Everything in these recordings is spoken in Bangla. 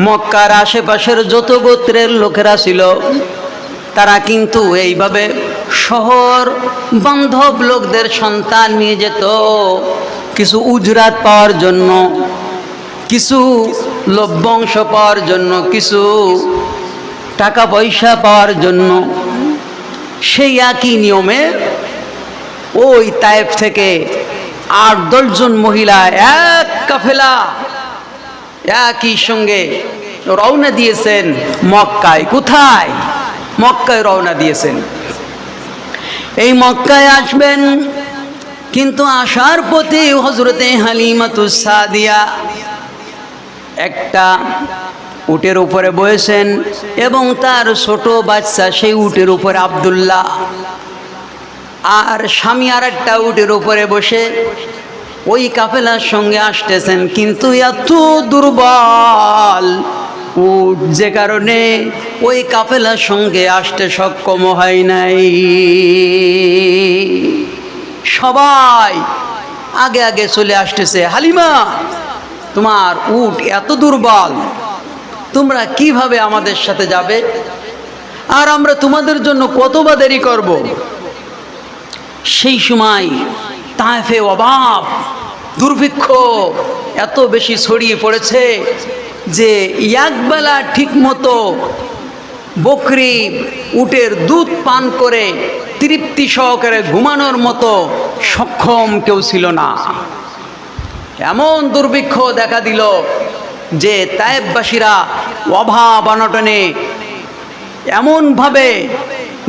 মক্কার আশেপাশের যত গোত্রের লোকেরা ছিল তারা কিন্তু এইভাবে শহর বান্ধব লোকদের সন্তান নিয়ে যেত কিছু উজরাত পাওয়ার জন্য, কিছু লভ্যাংশ পাওয়ার জন্য, কিছু টাকা পয়সা পাওয়ার জন্য। সেই একই নিয়মে ওই তায়েফ থেকে ৮-১০ জন মহিলা এক কাফেলা একই সঙ্গে রওনা দিয়েছেন মক্কায়। কোথায়? মক্কায় রওনা দিয়েছেন। এই মক্কায় আসবেন, কিন্তু আসার পথে হযরতে হালিমাতুস সাদিয়া একটা উটের উপরে বসেছেন এবং তার ছোট বাচ্চা সেই উটের উপরে আব্দুল্লাহ, আর স্বামী আর একটা উটের উপরে বসে ওই কাফেলার সঙ্গে আসতেছেন। কিন্তু এত দুর্বল উট যে কারণে ওই কাফেলার সঙ্গে আসতে সক্ষম হয় নাই। সবাই আগে আগে চলে আসতেছে, হালিমা তোমার উট এত দুর্বল, তোমরা কিভাবে আমাদের সাথে যাবে, আর আমরা তোমাদের জন্য কতবার দেরি করব। সেই সময় তায়েফে অভাব দুর্ভিক্ষ এত বেশি ছড়িয়ে পড়েছে যে একবেলা ঠিক মতো বকরি উটের দুধ পান করে তৃপ্তি সহকারে ঘুমানোর মতো সক্ষম কেউ ছিল না। এমন দুর্ভিক্ষ দেখা দিল যে তায়েফবাসীরা অভাব অনটনে এমনভাবে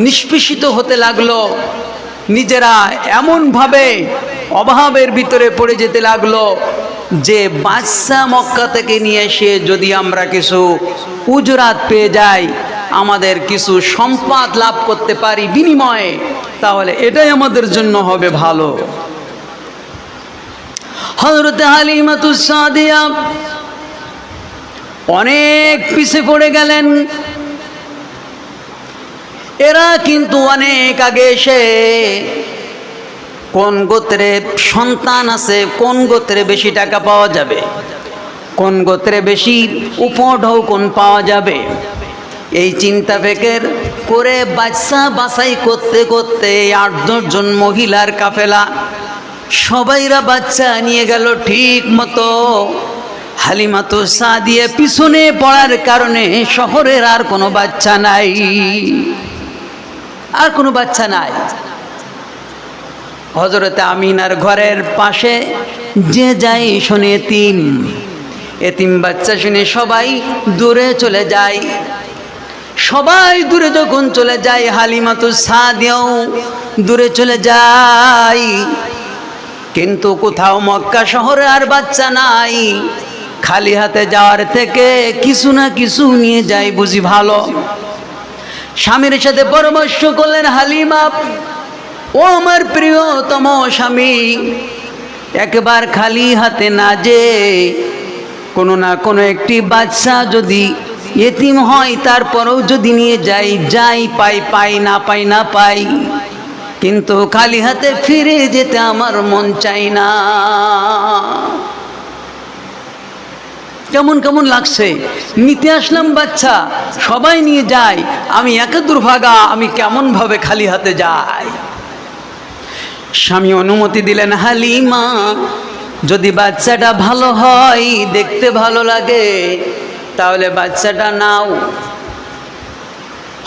নিষ্পেষিত হতে লাগলো, নিজেরা এমনভাবে অভাবের ভিতরে পড়ে যেতে লাগলো যে বাদশা মক্কা থেকে নিয়ে এসে যদি আমরা কিছু উজরাত পেয়ে যাই, আমাদের কিছু সম্পদ লাভ করতে পারি বিনিময়ে, তাহলে এটাই আমাদের জন্য হবে ভালো। হযরত হালিমাতুস সাদিয়া অনেক পিছিয়ে পড়ে গেলেন। এরা কিন্তু অনেক আগে এসে কোন গোত্রে সন্তান আছে, কোন গোত্রে বেশি টাকা পাওয়া যাবে, কোন গোত্রে বেশি উপঢৌকন পাওয়া যাবে, এই চিন্তা ফিকির করে বাচ্চা বাছাই করতে করতে ৮-১০ জন মহিলার কাফেলা সবাইরা বাচ্চা নিয়ে গেল ঠিক মতো। হালিমাতুস সাদিয়া পিছনে পড়ার কারণে শহরের আর কোনো বাচ্চা নাই, আর কোনো বাচ্চা নাই। হযরতে আমিনার ঘরের পাশে যে যাই শোনে এতিম, এতিম বাচ্চা শুনে সবাই দূরে চলে যায়। সবাই দূরে যখন চলে যায়, হালিমাতুস সাদিয়াও দূরে চলে যায়। কিন্তু কোথাও মক্কা শহরে আর বাচ্চা নাই। খালি হাতে যাওয়ার থেকে কিছু না কিছু নিয়ে যাই বুঝি ভালো। স্বামীর সাথে পরামর্শ করলেন, হালিমা ও আমার প্রিয়তম স্বামী, একবার খালি হাতে না যে কোনো না কোনো একটি বাচ্চা যদি এতিম হয় তারপরেও যদি নিয়ে যাই, যাই পাই পাই, না পাই না পাই, কিন্তু খালি হাতে ফিরে যেতে আমার মন চাই না। কেমন কেমন লাগছে, নিতে আসলাম বাচ্চা, সবাই নিয়ে যায়, আমি একা দুর্ভাগা, আমি কেমন ভাবে খালি হাতে যাই। স্বামী অনুমতি দিলেন, হালিমা যদি বাচ্চাটা ভালো হয়, দেখতে ভালো লাগে, তাহলে বাচ্চাটা নাও।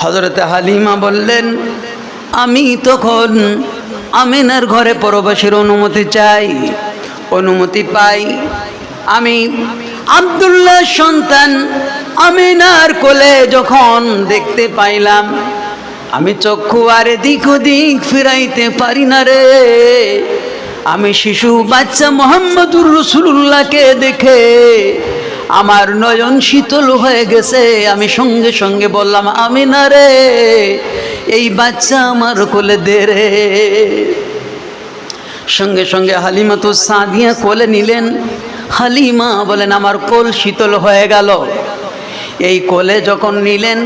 হযরতে হালিমা বললেন, আমি তখন আমিনার ঘরে প্রবেশের অনুমতি চাই। অনুমতি পাই। আমি আব্দুল্লাহ সন্তান আমিনার কোলে যখন দেখতে পাইলাম, আমি চক্ষু আর এদিক ওদিক ফিরাইতে পারি না রে। আমি শিশু বাচ্চা মুহাম্মদুর রাসূলুল্লাহকে দেখে আমার নয়ন শীতল হয়ে গেছে। আমি সঙ্গে সঙ্গে বললাম, আমিনা রে, এই বাচ্চা আমার কোলে দে রে। সঙ্গে সঙ্গে হালিমাতুস সাদিয়া কোলে নিলেন। হালিমা বলেন, আমার কোল শীতল হয়ে গেল। এই কোলে যখন নিলেন,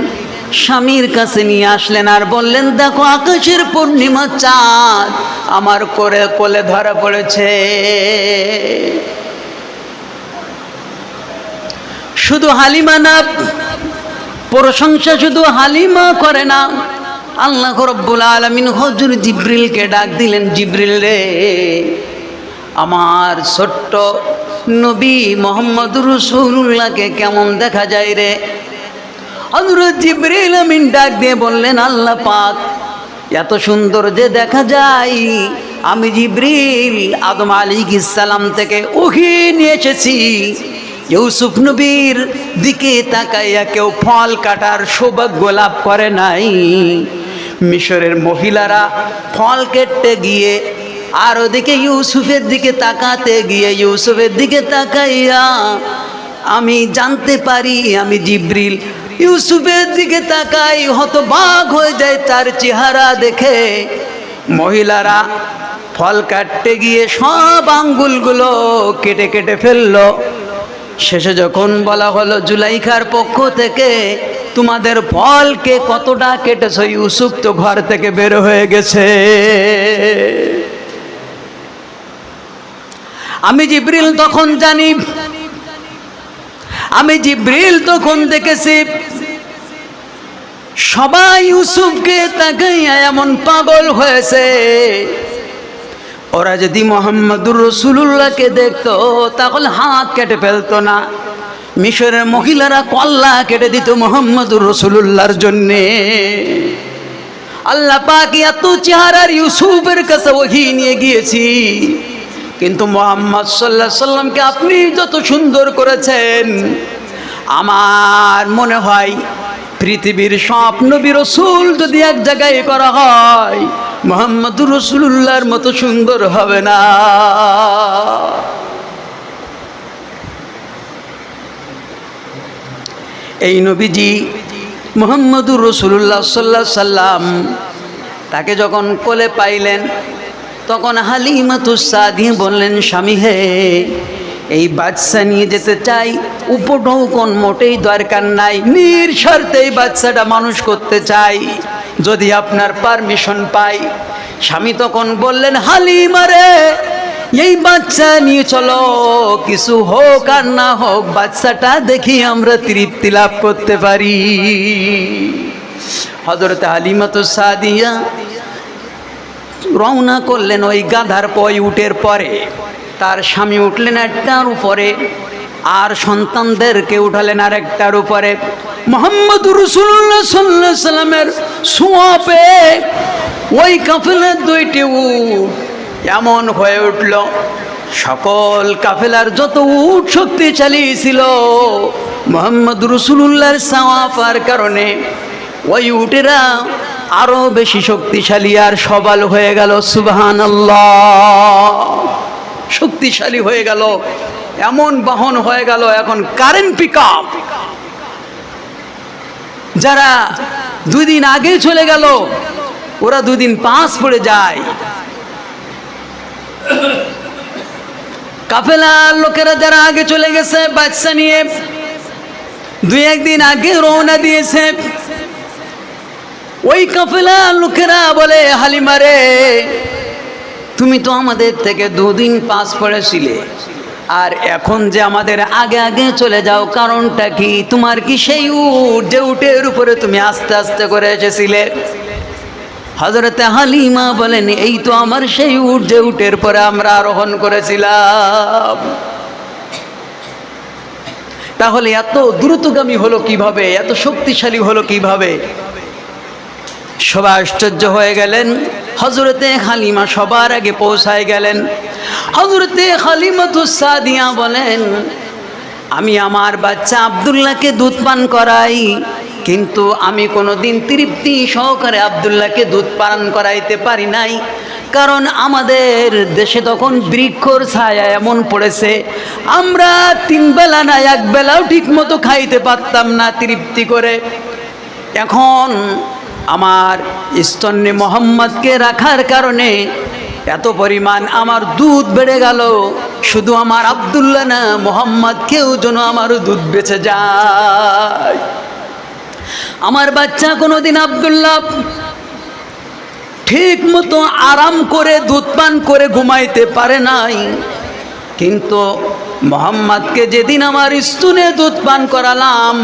স্বামীর কাছে নিয়ে আসলেন আর বললেন, দেখো আকাশের পূর্ণিমা চাঁদ আমার কোলে ধরা পড়েছে। শুধু হালিমা না, প্রশংসা শুধু হালিমা করে না, আল্লাহ রাব্বুল আলামিন হুজুর জিবরিলকে ডাক দিলেন, জিবরিল রে, আমার ছোট্ট নবী মুহাম্মদুর রাসূলুল্লাহকে কেমন দেখা যায় রে? হযরত জিবরিল আমিন ডাক দিয়ে বললেন, আল্লাহ পাক এত সুন্দর যে দেখা যায়, আমি জিবরিল আদম আলাইহিস সালাম থেকে ওহী নিয়ে এসেছি। ইউসুফ নবীর দিকে তাকাইয়া কেউ ফল কাটার সৌভাগ্য লাভ করে নাই। মিশরের মহিলারা ফল কেটে গিয়ে আর ওদিকে ইউসুফের দিকে তাকাতে গিয়ে ইউসুফের দিকে তাকাইয়া আমি জানতে পারি আমি জিবরিল। ইউসুফের দিকে তাকাই, হতবাক হয়ে যায় তার চেহারা দেখে। মহিলারা ফল কাটতে গিয়ে সব আঙ্গুলগুলো কেটে কেটে ফেললো। শেষে যখন বলা হলো জুলাইখার পক্ষ থেকে তোমাদের ফলকে কতটা কেটেছো, ইউসুফ তো ঘর থেকে বের হয়ে গেছে। আমি জিবরিল তখন জানি, আমি জিবরিল তখন দেখেছি সবাই ইউসুফকে তাকাইয়া এমন পাগল হয়েছে, ওরা যদি মুহাম্মদুর রাসূলুল্লাহকে দেখতো তাহলে হাত কেটে ফেলতো না। মিশরের মহিলারা কল্লা কেটে দিত মুহাম্মদুর রাসূলুল্লাহর জন্যে। আল্লাহ পাক এত চেহারার ইউসুফের কাছে ওহী নিয়ে গিয়েছি, কিন্তু মুহাম্মদ সাল্লাল্লাহু আলাইহি সাল্লামকে আপনি যত সুন্দর করেছেন, আমার মনে হয় পৃথিবীর সব নবী রাসূল যদি এক জায়গায় করা হয় মুহাম্মদুর রাসূলুল্লাহর মতো সুন্দর হবে না। এই নবীজি মুহাম্মদুর রাসূলুল্লাহ সাল্লাল্লাহু আলাইহি সাল্লাম তাকে যখন কোলে পাইলেন তখন হালিমাতুস সাদিয়া বললেন, স্বামী হে, এই বাচ্চা নিয়ে যেতে চাই, উপঢৌকন মোটেই দরকার নাই, নির্শর্তে এই বাচ্চাটা মানুষ করতে চাই, যদি আপনার পারমিশন পাই। স্বামী তখন বললেন, হালিমা রে, এই বাচ্চা নিয়ে চলো, কিছু হোক আর না হোক বাচ্চাটা দেখি আমরা তৃপ্তি লাভ করতে পারি। হযরত হালিমাতুস সাদিয়া রওনা করলেন ওই গাধার উটের পরে, তার স্বামী উঠলেন একটার উপরে আর সন্তানদেরকে উঠালেন আর একটার উপরে। মুহাম্মদুর রাসূলুল্লাহ সাল্লাল্লাহু আলাইহি সাল্লামের ছোঁয়া পেয়ে ওই কাফেলার দুইটি উট এমন হয়ে উঠল, সকল কাফেলার যত উট শক্তিশালী ছিল মুহাম্মদুর রাসূলুল্লাহর ছোঁয়া পাওয়ার কারণে ওই উটেরা আরো বেশি শক্তিশালী আর সবল হয়ে গেল। সুবহানাল্লাহ, শক্তিশালী হয়ে গেল, এমন বাহন হয়ে গেল এখন কারেন্ট পিকআপ। যারা দুদিন আগে চলে গেল ওরা দুদিন পাস পড়ে যায়। কাফেলার লোকেরা যারা আগে চলে গেছে বাচ্চা নিয়ে, দুই একদিন আগে রওনা দিয়েছে, ওই কাফেলার লোকেরা বলে, হালিমা রে, তুমি তো আমাদের থেকে দুদিন পাস পড়েছিলে, আর এখন যে আমাদের আগে আগে চলে যাও, কারণটা কি? তোমার কি সেই উট যে উটের উপরে তুমি আস্তে আস্তে করে এসেছিলে? হযরতে হালিমা বলেন, এই তো আমার সেই উট যে উটের পরে আমরা আরোহণ করেছিলাম। তাহলে এত দ্রুতগামী হলো কিভাবে, এত শক্তিশালী হলো কিভাবে? সবাই আশ্চর্য হয়ে গেলেন। হযরতে হালিমা সবার আগে পৌঁছায় গেলেন। হযরতে হালিমাতুস সাদিয়া বলেন, আমি আমার বাচ্চা আব্দুল্লাহকে দুধ পান করাই, কিন্তু আমি কোনোদিন তৃপ্তি সহকারে আব্দুল্লাহকে দুধ পান করাইতে পারি নাই, কারণ আমাদের দেশে তখন বৃক্ষর ছায়া এমন পড়েছে, আমরা 3 বেলা না 1 বেলাও ঠিক মতো খাইতে পারতাম না তৃপ্তি করে। এখন আমার স্তন্যে মোহাম্মদকে রাখার কারণে এত পরিমাণ আমার দুধ বেড়ে গেল, শুধু আমার আব্দুল্লাহ না, মোহাম্মদকেও যেন আমার দুধ বেঁচে যায়। আমার বাচ্চা কোনোদিন আব্দুল্লাহ ঠিক মতো আরাম করে দুধ পান করে ঘুমাইতে পারে নাই, কিন্তু মোহাম্মদকে যেদিন আমার স্তনে দুধ পান করালাম,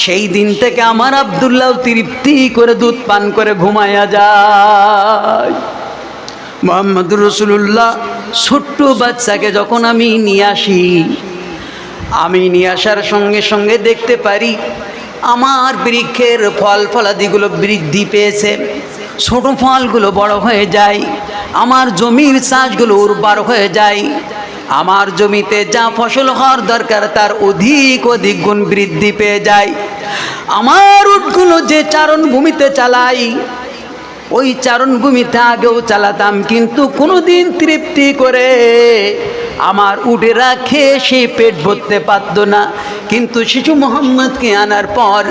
সেই দিন থেকে আমার আব্দুল্লাহ তৃপ্তি করে দুধ পান করে ঘুমায়া যায়। মুহাম্মদুর রাসূলুল্লাহ ছোট্ট বাচ্চাকে যখন আমি নিয়ে আসি, আমি নিয়ে আসার সঙ্গে সঙ্গে দেখতে পারি আমার বৃক্ষের ফল ফলাদিগুলো বৃদ্ধি পেয়েছে, ছোট ফলগুলো বড় হয়ে যায়, আমার জমির চাষগুলো উর্বর হয়ে যায়, আমার জমিতে যা ফসল হওয়ার দরকার তার অধিক গুণ বৃদ্ধি পেয়ে যায়। আমার উটগুলো যে চারণভূমিতে চালাই, ওই চারণভূমিতে আগেও চালাতাম, কিন্তু কোনোদিন তৃপ্তি করে আমার উটেরা খেয়ে সে পেট ভরতে পারত না। কিন্তু শিশু মোহাম্মদকে আনার পর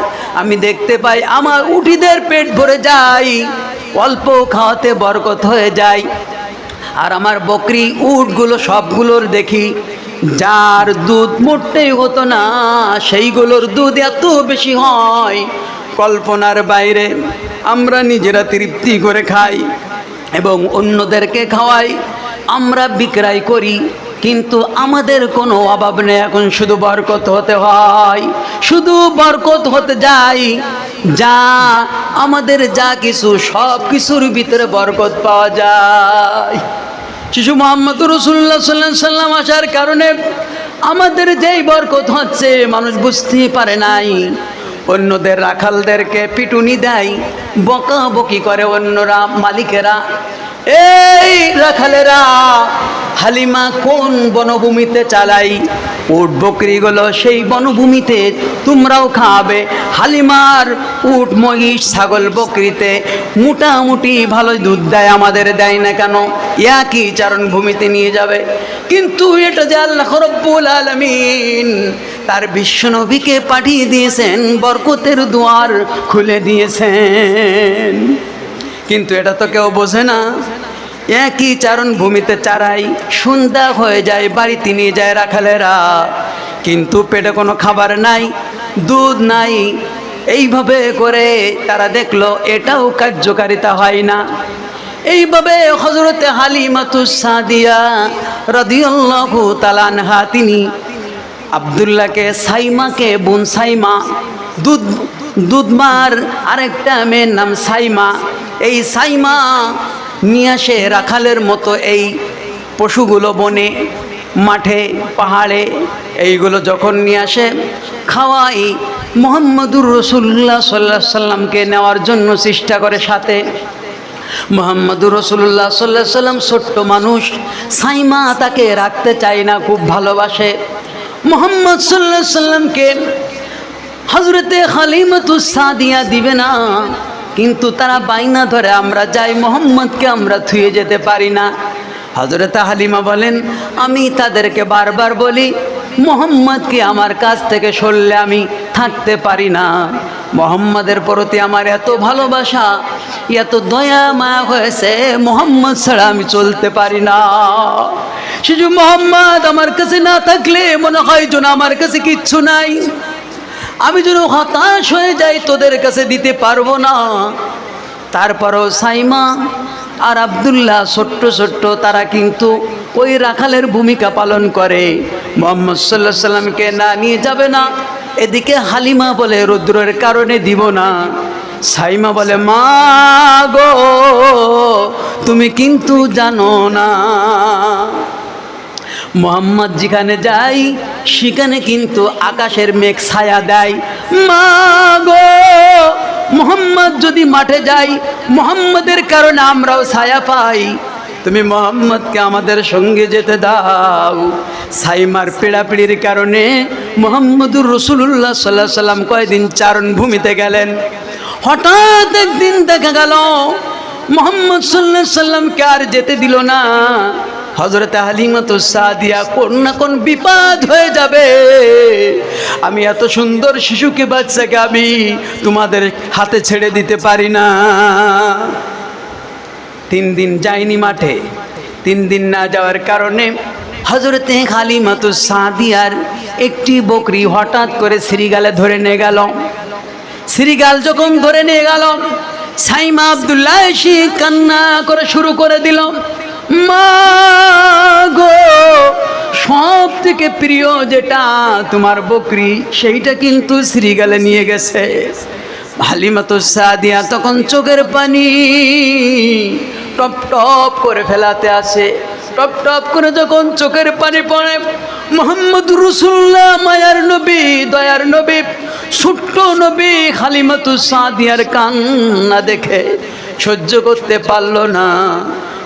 আমি দেখতে পাই আমার উটিদের পেট ভরে যায়, অল্প খাওয়াতে বরকত হয়ে যায়। আর আমার বকরি উটগুলো সবগুলোর দেখি যার দুধ মোটেই হতো না, সেইগুলোর দুধ এত বেশি হয় কল্পনার বাইরে। আমরা নিজেরা তৃপ্তি করে খাই এবং অন্যদেরকে খাওয়াই, আমরা বিক্রয় করি, কিন্তু আমাদের কোনো অভাব নেই। এখন শুধু বরকত হতে হয়, শুধু বরকত হতে যাই, যা আমাদের যা কিছু সব কিছুর ভিতরে বরকত পাওয়া যায়। শিশু মুহাম্মদুর রাসূলুল্লাহ সাল্লাল্লাহু আলাইহি সাল্লাম আসার কারণে আমাদের যেই বরকত হচ্ছে মানুষ বুঝতেই পারে নাই। অন্যদের রাখালদেরকে পিটুনি দেয়, বকাবকি করে অন্যরা, মালিকেরা, এই রাখালেরা হালিমা কোন বনভূমিতে চালাই, উট বকরিগুলো সেই বনভূমিতে তোমরাও খাবে। হালিমার উট মহিষ ছাগল বকরিতে মোটামুটি ভালো দুধ দেয়, আমাদের দেয় না কেন? একই চারণভূমিতে নিয়ে যাবে। কিন্তু এটা যে আল্লাহ রাব্বুল আলামিন তার বিশ্বনবীকে পাঠিয়ে দিয়েছেন, বরকতের দুয়ার খুলে দিয়েছেন, কিন্তু এটা তো কেউ বোঝে না। একই চারণভূমিতে চারাই, সন্ধ্যা হয়ে যায়, বাড়িতে নিয়ে যায় রাখালেরা, কিন্তু পেটে কোনো খাবার নাই, দুধ নাই। এইভাবে করে তারা দেখলো এটাও কার্যকারিতা হয় না। এইভাবে হযরতে হালিমাতুস সাদিয়া রাদিয়াল্লাহু তাআলা আনহা তিনি আব্দুল্লাহকে, সাইমাকে, বোন সাইমা, দুধমার আরেকটা মেয়ের নাম সাইমা, এই সাইমা নিয়ে আসে রাখালের মতো এই পশুগুলো বনে, মাঠে, পাহাড়ে, এইগুলো যখন নিয়ে আসে খাওয়াই, মুহাম্মদুর রাসূলুল্লাহ সাল্লাল্লাহু আলাইহি সাল্লামকে নেওয়ার জন্য চেষ্টা করে সাথে। মুহাম্মদুর রাসূলুল্লাহ সাল্লাল্লাহু আলাইহি সাল্লাম ছোট্ট মানুষ, সাইমা তাকে রাখতে চায় না, খুব ভালোবাসে। মুহাম্মদ সাল্লাল্লাহু আলাইহি সাল্লামকে হযরতে হালিমাতুস সাদিয়া দিবে না, কিন্তু তারা বাইনা ধরে আমরা যাই, মুহাম্মদকে আমরা থুয়ে যেতে পারি না। হযরতে হালিমা বলেন, আমি তাদেরকে বারবার বলি মুহাম্মদকে আমার কাছ থেকে সরলে আমি থাকতে পারি না। মুহাম্মদের প্রতি আমার এত ভালোবাসা, এত দয়া মায়া হয়েছে, মুহাম্মদ ছাড়া আমি চলতে পারি না। শিশু মুহাম্মদ আমার কাছে না থাকলে মনে হয় যেন আমার কাছে কিচ্ছু নাই, আমি যেন হতাশ হয়ে যাই, তোদের কাছে দিতে পারবো না। তারপরও সাইমা আর আব্দুল্লাহ ছোট্ট ছোট্ট, তারা কিন্তু ওই রাখালের ভূমিকা পালন করে। মুহাম্মদ সাল্লাল্লাহু আলাইহি সাল্লামকে না নিয়ে যাবে না। এদিকে হালিমা বলে রৌদ্রের কারণে দিব না। সাইমা বলে, মা গো তুমি কিন্তু জানো না, মুহাম্মদ যেখানে যাই সেখানে কিন্তু আকাশের মেঘ ছায়া দেয়। মা গো, মুহাম্মদ যদি মাঠে যাই, মুহাম্মদের কারণে আমরাও ছায়া পাই, তুমি মুহাম্মদকে আমাদের সঙ্গে যেতে দাও। সাইমার পীড়াপিড়ির কারণে মুহাম্মদুর রাসূলুল্লাহ সাল্লাল্লাহু আলাইহি সাল্লাম কয়েকদিন চারণভূমিতে গেলেন। হঠাৎ একদিন দেখা গেল মুহাম্মদ সাল্লাল্লাহু আলাইহি সাল্লামকে আর যেতে দিল না। হযরতে হালিমাতুস সাদিয়া কোন না কোন বিপদ হয়ে যাবে, আমি এত সুন্দর শিশুকে, বাচ্চাকে আমি তোমাদের হাতে ছেড়ে দিতে পারি না। 3 দিন যায়নি মাঠে। 3 দিন না যাওয়ার কারণে হযরতে হালিমাতুস সাদিয়ার একটি বকরি হঠাৎ করে শ্রীগালে ধরে নিয়ে গেল। শ্রীগাল যখন ধরে নিয়ে গেল, সাইমা আব্দুল্লাহ এসে কান্না করে শুরু করে দিল, মা গো, সব থেকে প্রিয় যেটা তোমার বকরি, সেইটা কিন্তু শ্রীগালে নিয়ে গেছে। হালিমাতুস সাদিয়া তখন চোখের পানি টপ টপ করে ফেলাতে আসে। টপ টপ করে যখন চোখের পানি পড়ে, মুহাম্মদুর রাসূলুল্লাহ, মায়ার নবী, দয়ার নবী, ছোট্ট নবী হালিমাতুস সাদিয়ার কান্না দেখে সহ্য করতে পারল না।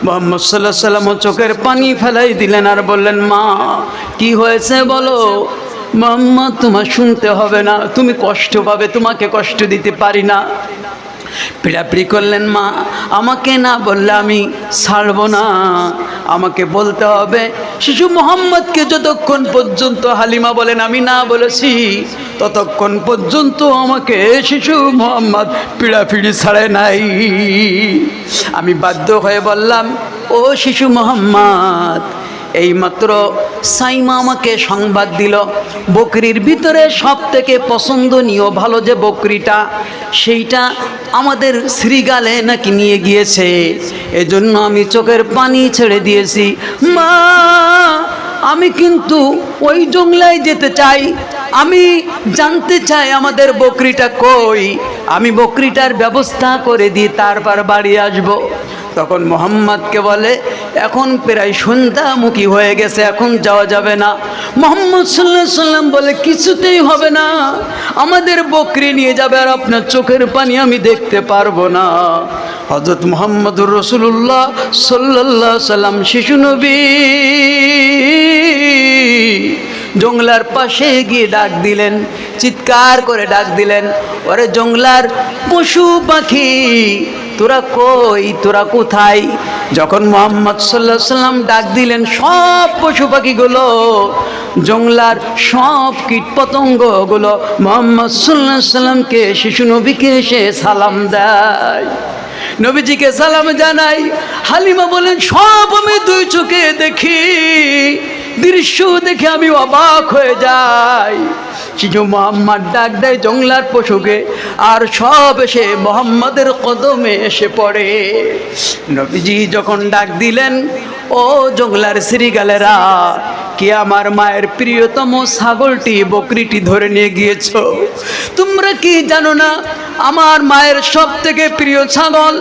মুহাম্মদ সাল্লাল্লাহু আলাইহি ওয়াসাল্লাম চোখের পানি ফেলাই দিলেন আর বললেন, মা কি হয়েছে বলো। মুহাম্মদ, তোমার শুনতে হবে না, তুমি কষ্ট পাবে, তোমাকে কষ্ট দিতে পারি না। পিড়াপিড়ি করলেন, মা আমাকে না বললে আমি ছাড়ব না, আমাকে বলতে হবে। শিশু মোহাম্মদকে যতক্ষণ পর্যন্ত হালিমা বলেন আমি না বলেছি, ততক্ষণ পর্যন্ত আমাকে শিশু মোহাম্মদ পিড়াপিড়ি ছাড়ে নাই। আমি বাধ্য হয়ে বললাম, ও শিশু মোহাম্মদ, এইমাত্র সাইমা আমাকে সংবাদ দিল বকরির ভিতরে সব থেকে পছন্দনীয় ভালো যে বকরিটা, সেইটা আমাদের শ্রীগালে নাকি নিয়ে গিয়েছে, এজন্য আমি চোখের পানি ছেড়ে দিয়েছি। মা আমি কিন্তু ওই জংলায় যেতে চাই, আমি জানতে চাই আমাদের বকরিটা কই, আমি বকরিটার ব্যবস্থা করে দিই, তারপর বাড়ি আসবো। তখন মোহাম্মদকে বলে, এখন প্রায় সন্ধ্যামুখী হয়ে গেছে, এখন যাওয়া যাবে না। মুহাম্মদ সাল্লাল্লাহু আলাইহি ওয়াসাল্লাম বলে, কিছুতেই হবে না, আমাদের বকরি নিয়ে যাবে আর আপনার চোখের পানি আমি দেখতে পারবো না। হযরত মুহাম্মদুর রাসূলুল্লাহ সাল্লাল্লাহু আলাইহি ওয়াসাল্লাম শিশু নবী জংলার পাশে গিয়ে ডাক দিলেন, চিৎকার করে ডাক দিলেন, ওরে জংলার পশু পাখি, তোরা কই, তোরা কোথায়? যখন মুহাম্মদ সাল্লাল্লাহু আলাইহি ওয়াসাল্লাম ডাক দিলেন, সব পশু পাখিগুলো, জংলার সব কীট পতঙ্গগুলো মুহাম্মদ সাল্লাল্লাহু আলাইহি ওয়াসাল্লামকে, শিশু নবীকে এসে সালাম দেয়। নবীজিকে সালাম জানাই। হালিমা বলেন, সব আমি দুই চোখে দেখি, দৃশ্য দেখে আমি অবাক হয়ে যাই। শিশু মোহাম্মদ ডাক দেয় জংলার পশুকে, আর সব এসে মোহাম্মদের কদমে এসে পড়ে। নবীজি যখন ডাক দিলেন, ও জংলার শ্রীগালেরা, কে আমার মায়ের প্রিয়তম ছাগলটি, বকরিটি ধরে নিয়ে গিয়েছ? তোমরা কি জানো না আমার মায়ের সব থেকে প্রিয় ছাগল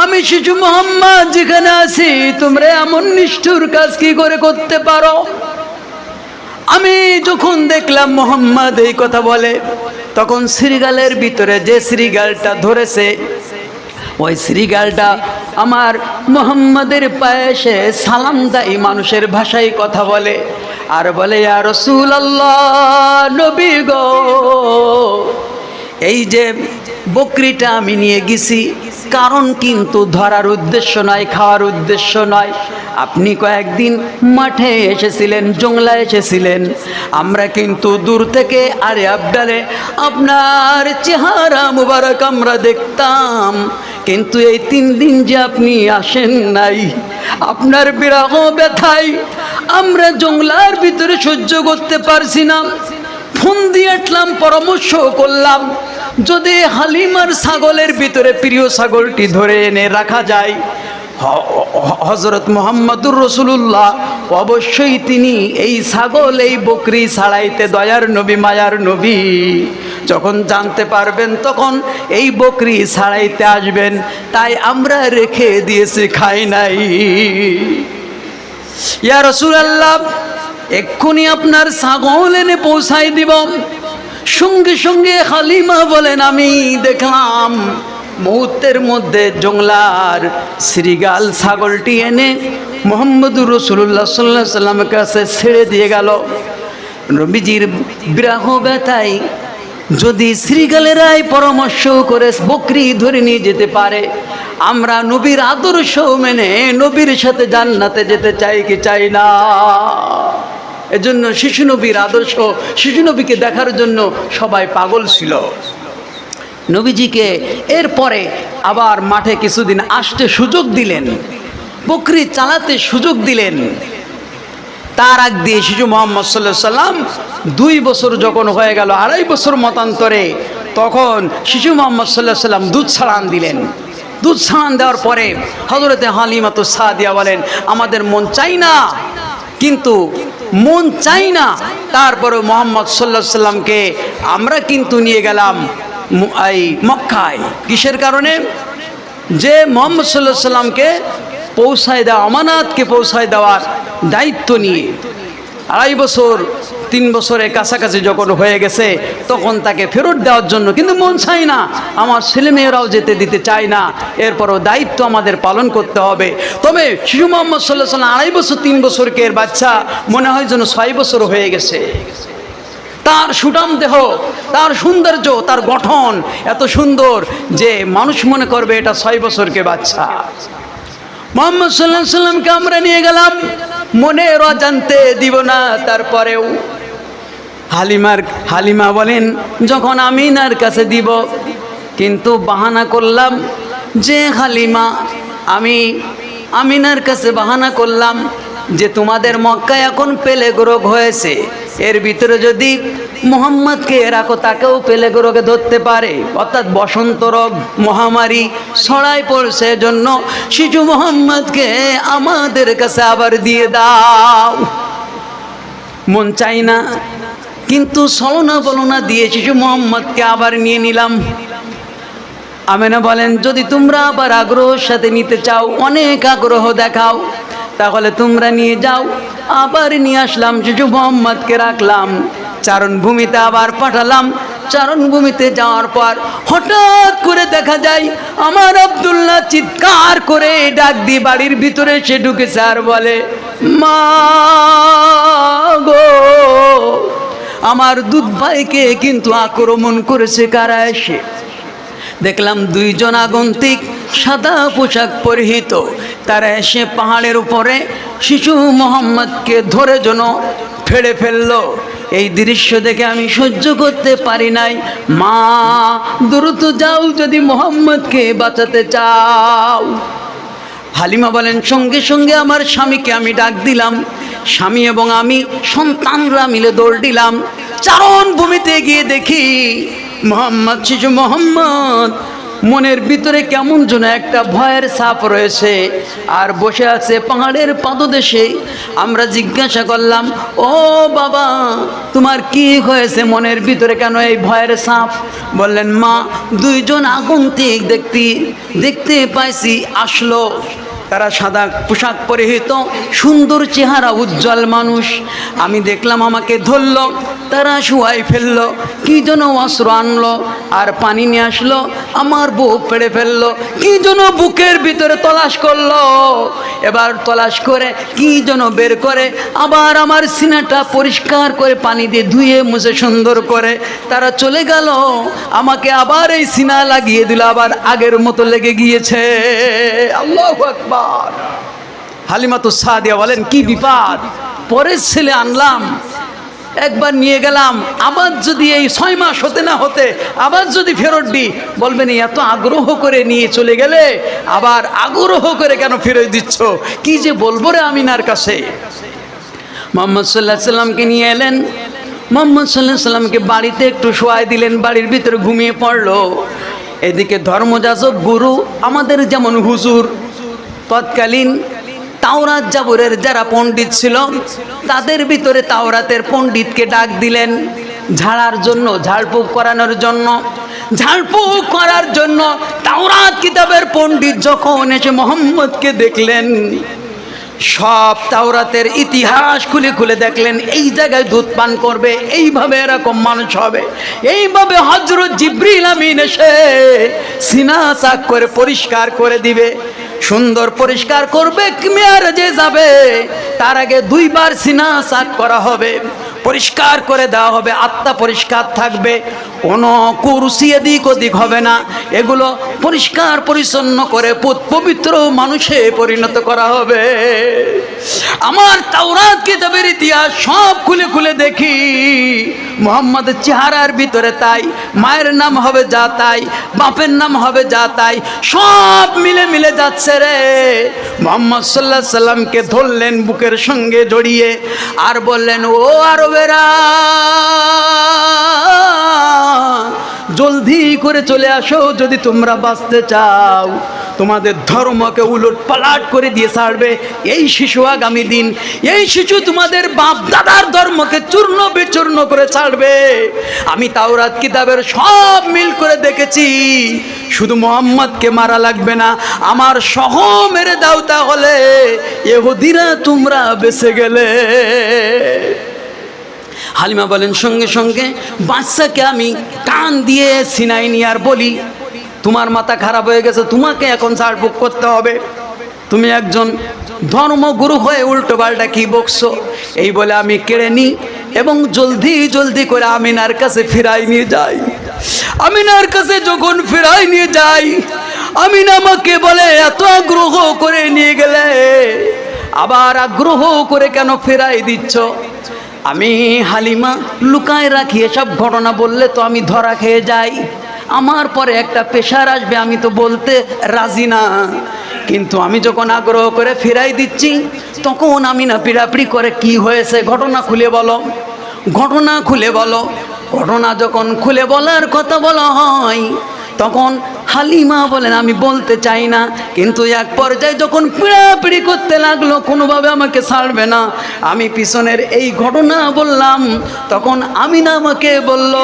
আমি শিশু মোহাম্মদ যেখানে আছি, তোমরা এমন নিষ্ঠুর কাজ কি করে করতে পারো? আমি যখন দেখলাম মোহাম্মদ এই কথা বলে, তখন শ্রীগালের ভিতরে যে শ্রীগালটা ধরেছে, ওই শ্রীগালটা আমার মোহাম্মদের পায়ে এসে সালাম দেয়, মানুষের ভাষায় কথা বলে, আর বলে, ইয়া রাসূলুল্লাহ, নবী গো, এই যে বকরিটা আমি নিয়ে গেছি, কারণ কিন্তু ধরার উদ্দেশ্য নয়, খাওয়ার উদ্দেশ্য নয়। আপনি কয়েকদিন মাঠে এসেছিলেন, জংলায় এসেছিলেন, আমরা কিন্তু দূর থেকে আরে আবডালে আপনার চেহারা মুবারক আমরা দেখতাম, কিন্তু এই 3 দিন যে আপনি আসেন নাই, আপনার বিরহ ব্যথায় আমরা জংলার ভিতরে সহ্য করতে পারছি না। ফোন দিয়ে আসলাম, পরামর্শ করলাম, যদি হালিমার ছাগলের ভিতরে প্রিয় ছাগলটি ধরে এনে রাখা যায়, হযরত মুহাম্মদুর রাসূলুল্লাহ অবশ্যই তিনি এই ছাগল, এই বকরি ছাড়াইতে দয়ার নবী, মায়ার নবী যখন জানতে পারবেন, তখন এই বকরি ছাড়াইতে আসবেন, তাই আমরা রেখে দিয়েছি, খাই নাই। ইয়া রাসূলুল্লাহ, এক্ষুনি আপনার ছাগল এনে পৌঁছাই দিব। সঙ্গে সঙ্গে হালিমা বলেন, আমি দেখলাম মুহূর্তের মধ্যে জংলার শ্রীগাল ছাগলটি এনে মুহাম্মদুর রাসূলুল্লাহ সাল্লাল্লাহু আলাইহি ওয়াসাল্লামের কাছে ছেড়ে দিয়ে গেল। নবীজির বিরহ ব্যথায় যদি শ্রীগালেরাই পরামর্শ করে বকরি ধরে নিয়ে যেতে পারে, আমরা নবীর আদর্শ মেনে নবীর সাথে জান্নাতে যেতে চাই কি চাই না? এজন্য শিশু নবীর আদর্শ, শিশু নবীকে দেখার জন্য সবাই পাগল ছিল। নবীজিকে এরপরে আবার মাঠে কিছুদিন আসতে সুযোগ দিলেন, বকরি চালাতে সুযোগ দিলেন। তার আগ দিয়ে শিশু মোহাম্মদ সাল্লাল্লাহু আলাইহি ওয়াসাল্লাম 2 বছর যখন হয়ে গেল, 2.5 বছর মতান্তরে, তখন শিশু মোহাম্মদ সাল্লাল্লাহু আলাইহি ওয়াসাল্লাম দুধ ছাড়ান দিলেন। দুধ ছান দেওয়ার পরে হযরতে হালিমাতুস সাদিয়া বলেন, আমাদের মন চাই না, কিন্তু মন চাই না, তারপরে মুহাম্মদ সাল্লাল্লাহু আলাইহি সাল্লামকে আমরা কিন্তু নিয়ে গেলাম এই মক্কায়। কিসের কারণে? যে মুহাম্মদ সাল্লাল্লাহু আলাইহি সাল্লামকে পৌঁছায় দেওয়া, আমানাতকে পৌঁছায় দেওয়ার দায়িত্ব নিয়ে 2.5 বছর 3 বছরের কাছাকাছি যখন হয়ে গেছে, তখন তাকে ফেরত দেওয়ার জন্য, কিন্তু মন চাই না, আমার ছেলেমেয়েরাও যেতে দিতে চায় না, এরপরও দায়িত্ব আমাদের পালন করতে হবে। তবে শিশু মুহাম্মদ সাল্লাল্লাহু আলাইহি সাল্লাম 2.5 বছর 3 বছরের বাচ্চা, মনে হয় যেন 6 বছর হয়ে গেছে। তার সুঠাম দেহ, তার সৌন্দর্য, তার গঠন এত সুন্দর যে মানুষ মনে করবে এটা 6 বছরকে বাচ্চা। মুহাম্মদ সাল্লাল্লাহু আলাইহি সাল্লামকে আমরা নিয়ে গেলাম, মনের অজান্তে দিব না। তারপরেও হালিমা বলেন, যখন আমিনার কাছে দিব, কিন্তু বাহানা করলাম যে হালিমা, আমি আমিনার কাছে বাহানা করলাম যে তোমাদের মক্কায় এখন প্লেগ রোগ হয়েছে, এর ভিতরে যদি মুহাম্মদকে রাখো তাকেও প্লেগ রোগে ধরতে পারে, অর্থাৎ বসন্ত রোগ মহামারী ছড়াই পড়ছে, জন্য শিশু মুহাম্মদকে আমাদের কাছে আবার দিয়ে দাও। মন চাই না, কিন্তু ছলনা বলনা দিয়ে শিশু মুহাম্মদকে আবার নিয়ে নিলাম। আমেনা বলেন, যদি তোমরা আবার আগ্রহের সাথে নিতে চাও, অনেক আগ্রহ দেখাও, তাহলে তোমরা নিয়ে যাও। আবার নিয়ে আসলাম, শিশু মুহাম্মদকে রাখলাম, চারণভূমিতে আবার পাঠালাম। চারণভূমিতে যাওয়ার পর হঠাৎ করে দেখা যায় আমার আব্দুল্লাহ চিৎকার করে ডাক দিয়ে বাড়ির ভিতরে সে ঢুকেছে আর বলে, মা গো, আমার দুধ ভাইকে কিন্তু আক্রমণ করেছে কারা এসে। দেখলাম 2 জন আগন্তুক সাদা পোশাক পরিহিত, তারা এসে পাহাড়ের উপরে শিশু মুহাম্মদকে ধরে যেন ফেড়ে ফেললো। এই দৃশ্য দেখে আমি সহ্য করতে পারি নাই। মা, দ্রুত যাও যদি মুহাম্মদকে বাঁচাতে চাও। হালিমা বলেন, সঙ্গে সঙ্গে আমার স্বামীকে আমি ডাক দিলাম। স্বামী এবং আমি সন্তানরা মিলে দৌড় দিলাম। চারণভূমিতে গিয়ে দেখি মুহাম্মদ, শিশু মুহাম্মদ মনের ভিতরে কেমন যেন একটা ভয়ের ছাপ রয়েছে, আর বসে আছে পাহাড়ের পাদদেশে। আমরা জিজ্ঞাসা করলাম, ও বাবা, তোমার কি হয়েছে, মনের ভিতরে কেন এই ভয়ের ছাপ? বললেন, মা, 2 জন আগন্তুক দেখতে পাইছি আসলো। তারা সাদা পোশাক পরিহিত, সুন্দর চেহারা, উজ্জ্বল মানুষ। আমি দেখলাম আমাকে ধরলো, তারা শুয়াই ফেললো, কি যেন অস্ত্র আনলো আর পানি নিয়ে আসলো, আমার বুক পেড়ে ফেললো, কি যেন বুকের ভিতরে তলাশ করলো। এবার তলাশ করে কি যেন বের করে আবার আমার সিনাটা পরিষ্কার করে পানি দিয়ে ধুয়ে মুছে সুন্দর করে তারা চলে গেল। আমাকে আবার এই সিনা লাগিয়ে দিল, আবার আগের মতো লেগে গিয়েছে। আল্লাহু আকবার। হালিমাতুস সাদিয়া বলেন, কি বিপদ! পরের ছেলে আনলাম, একবার নিয়ে গেলাম, আবার যদি এই 6 মাস হতে না হতে আবার যদি ফেরত দিই, বলবেন এত আগ্রহ করে নিয়ে চলে গেলে আবার আগ্রহ করে কেন ফেরত দিচ্ছ? কি যে বলবো রে আমিনার কাছে। মুহাম্মদ সাল্লাল্লাহু আলাইহি সাল্লামকে নিয়ে এলেন। মুহাম্মদ সাল্লাল্লাহু আলাইহি সাল্লামকে বাড়িতে একটু শোয়াই দিলেন, বাড়ির ভিতরে ঘুমিয়ে পড়লো। এদিকে ধর্মযাজক গুরু, আমাদের যেমন হুজুর, তৎকালীন তাওরাত জাবুরের যারা পণ্ডিত ছিল, তাদের ভিতরে তাওরাতের পণ্ডিতকে ডাক দিলেন ঝাড়ার জন্য, ঝাড়ফুঁক করানোর জন্য। ঝাড়ফুঁক করার জন্য তাওরাত কিতাবের পণ্ডিত যখন এসে মুহাম্মদকে দেখলেন, সব তাওরাতের ইতিহাস খুলে খুলে দেখলেন, এই জায়গায় দুধ পান করবে, এইভাবে এরকম মানুষ হবে, এইভাবে হযরত জিবরিল আমিন এসে সিনা চাক করে পরিষ্কার করে দিবে, সুন্দর পরিষ্কার করবে। মেয়ারাজে যাবে তার আগে 2 বার সিনা চাক করা হবে, পরিষ্কার করে দেওয়া হবে, আত্মা পরিষ্কার থাকবে, কোনো কুরসি এদিক ওদিক হবে না, এগুলো পরিষ্কার পরিচ্ছন্ন করে পবিত্র মানুষে পরিণত করা হবে। আমার তাওরাত কিতাবের ইতিহাস সব খুলে খুলে দেখি, মুহাম্মদের চেহারার ভিতরে তাই, মায়ের নাম হবে যা তাই, বাপের নাম হবে যা তাই, সব মিলে মিলে যাচ্ছে রে। মুহাম্মদ সাল্লাল্লাহু আলাইহি সাল্লামকে ধরলেন বুকের সঙ্গে জড়িয়ে আর বললেন, ও আরবেরা, জলদি করে চলে আসো যদি তোমরা বাঁচতে চাও। তোমাদের ধর্মকে উলট পালাট করে দিয়ে ছাড়বে। এই শিশু আগামী দিন, এই শিশু তোমাদের বাপ দাদার ধর্মকে চূর্ণ বিচূর্ণ করে ছাড়বে। আমি তাওরাত কিতাবের সব মিল করে দেখেছি। শুধু মোহাম্মদকে মারা লাগবে না, আমার সহ মেরে দাও, তাহলে ইহুদিরা তোমরা বেঁচে গেলে। হালিমা বলেন, সঙ্গে সঙ্গে বাচ্চাকে আমি টান দিয়ে সিনাই নিয়ে আর বলি, তোমার মাথা খারাপ হয়ে গেছে, তোমাকে এখন ঝাড়ফুঁক করতে হবে। তুমি একজন ধর্মগুরু হয়ে উল্টো পাল্টা কি বকছো। এই বলে আমি কেড়ে নিই এবং জলদি জলদি করে আমিনার কাছে ফিরাই নিয়ে যাই। আমিনার কাছে যখন ফিরাই নিয়ে যাই, আমিনা আমাকে বলে, এত আগ্রহ করে নিয়ে গেলে, আবার আগ্রহ করে কেন ফিরাই দিচ্ছ? আমি হালিমা লুকায় রাখি, এসব ঘটনা বললে তো আমি ধরা খেয়ে যাই, আমার পরে একটা প্রেশার আসবে, আমি তো বলতে রাজি না। কিন্তু আমি যখন আগ্রহ করে ফিরাই দিচ্ছি, তখন আমি না পিড়াপিড়ি করে, কি হয়েছে ঘটনা খুলে বলো, ঘটনা খুলে বলো। ঘটনা যখন খুলে বলার কথা বলা হয়, তখন হালিমা বলেন, আমি বলতে চাই না। কিন্তু এক পর্যায়ে যখন পিড়াপিড়ি করতে লাগলো, কোনোভাবে আমাকে ছাড়বে না, আমি পিছনের এই ঘটনা বললাম। তখন আমিনা আমাকে বলল,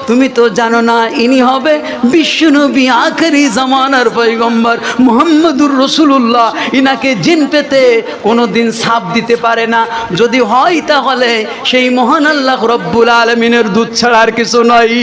তুমি তো জানো না, ইনি হবে বিশ্বনবী, আখেরি জামানার পয়গম্বর মুহাম্মদুর রাসূলুল্লাহ। ইনাকে জিন পেতে কোনো দিন ছাপ দিতে পারে না, যদি হয় তাহলে সেই মহান আল্লাহ রব্বুল আলামিনের দুধ ছাড়া আর কিছু নয়।